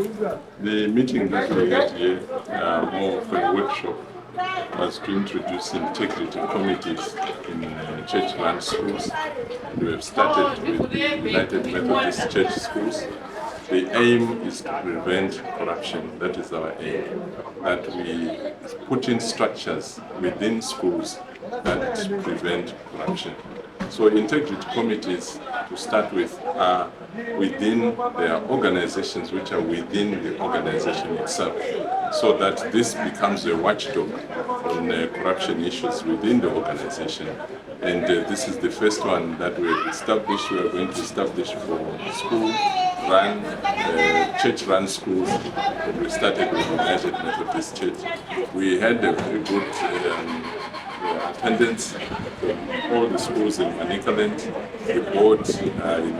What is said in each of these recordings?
The meeting that we had here, more of a workshop, was to introduce integrity committees in church-run schools. And we have started with the United Methodist Church schools. The aim is to prevent corruption. That is our aim. That we put in structures within schools that prevent corruption. So integrity committees, to start with, are within their organizations, which are within the organization itself, so that this becomes a watchdog on corruption issues within the organization. And this is the first one that we have established. We are going to establish for school-run, church-run schools. And we started with United Methodist Church. We had a very good attendance from all the schools in Manicaland. The board in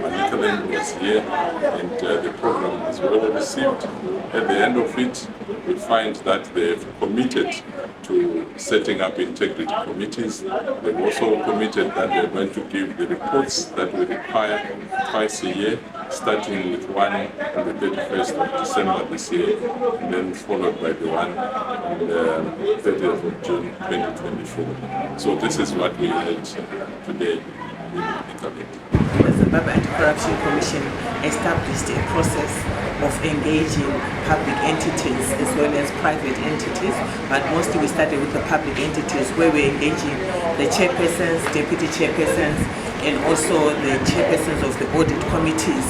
Manicaland was here, and the program was well received. At the end of it, we find that they've committed to setting up integrity committees. They've also committed that they're going to give the reports that we require twice a year, starting with one on the 31st of December this year, and then followed by the one on the 30th of June 2024. So this is what we had today in Manicaland. The Zimbabwe Anti-Corruption Commission established a process of engaging public entities as well as private entities, but mostly we started with the public entities, where we're engaging the chairpersons, deputy chairpersons, and also the chairpersons of the audit committees,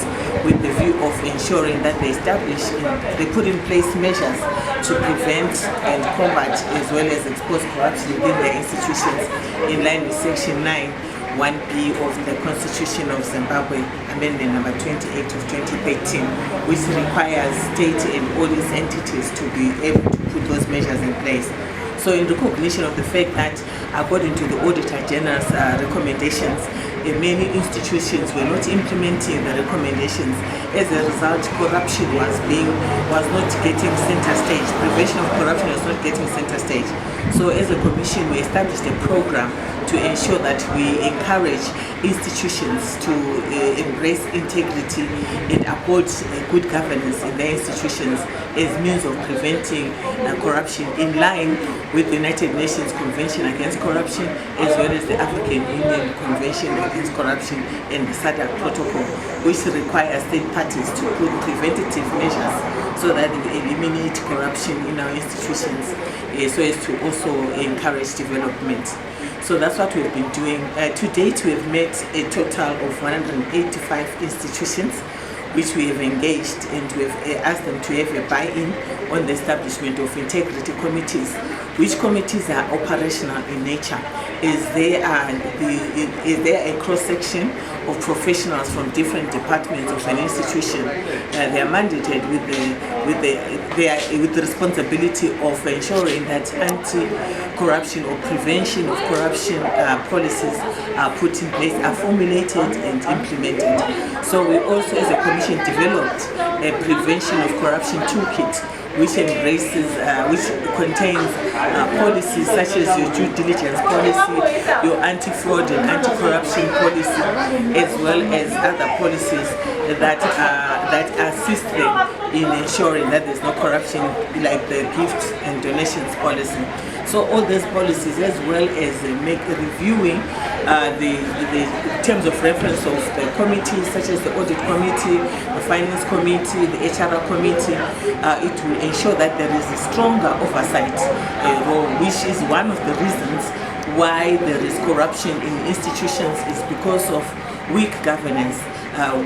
with the view of ensuring that they put in place measures to prevent and combat as well as expose corruption within their institutions, in line with Section 9(1)(b) of the Constitution of Zimbabwe, Amendment number 28 of 2013, which requires state and all these entities to be able to put those measures in place. So in recognition of the fact that, according to the Auditor General's recommendations, many institutions were not implementing the recommendations. As a result, corruption was not getting center stage. Prevention of corruption was not getting center stage. So as a commission, we established a program to ensure that we encourage institutions to embrace integrity and uphold good governance in their institutions as means of preventing corruption, in line with the United Nations Convention Against Corruption, as well as the African Union Convention Against Corruption and the ZACC Protocol, which requires state parties to put preventative measures so that we eliminate corruption in our institutions, so as to also encourage development. So that's what we've been doing. To date, we have met a total of 185 institutions, which we have engaged, and we have asked them to have a buy-in on the establishment of integrity committees, which committees are operational in nature. Is there a cross-section of professionals from different departments of an institution? They are mandated with the responsibility of ensuring that anti-corruption or prevention of corruption policies are put in place, are formulated and implemented. So we also, as a commission, developed a prevention of corruption toolkit, which embraces, which contains policies such as your due diligence policy, your anti-fraud and anti-corruption policy, as well as other policies that assist them in ensuring that there's no corruption, like the gifts and donations policy. So all these policies, as well as reviewing the terms of reference of the committees, such as the audit committee, the finance committee, the HR committee, it will ensure that there is a stronger oversight, which is one of the reasons why there is corruption in institutions, is because of weak governance,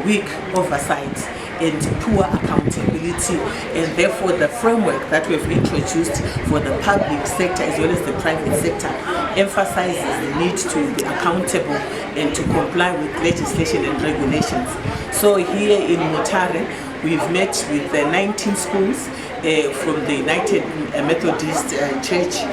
weak oversight, and poor accountability. And therefore the framework that we've introduced for the public sector as well as the private sector emphasizes the need to be accountable and to comply with legislation and regulations. So here in Mutare, we've met with 19 schools from the United Methodist Church.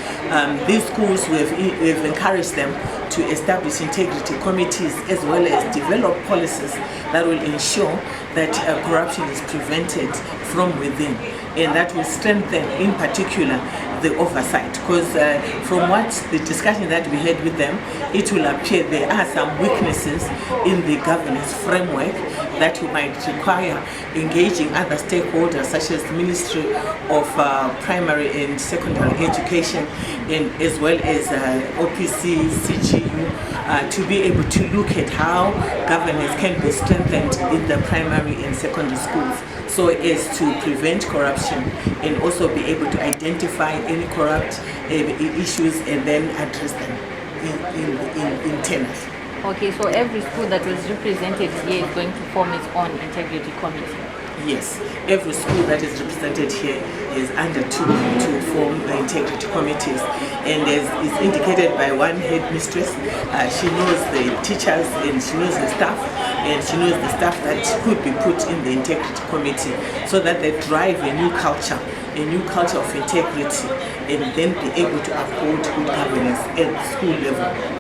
These schools, we've encouraged them to establish integrity committees as well as develop policies that will ensure that corruption is prevented from within, and that will strengthen in particular the oversight, because from what the discussion that we had with them, it will appear there are some weaknesses in the governance framework, that might require engaging other stakeholders such as the Ministry of Primary and Secondary Education, and as well as OPC, CGU, to be able to look at how governance can be strengthened in the primary and secondary schools, so as to prevent corruption and also be able to identify any corrupt issues and then address them internally. Okay, so every school that was represented here is going to form its own integrity committee? Yes, every school that is represented here is undertook to form integrity committees, and as is indicated by one headmistress, she knows the teachers and she knows the staff, and she knows the staff that could be put in the integrity committee, so that they drive a new culture of integrity, and then be able to uphold good governance at school level.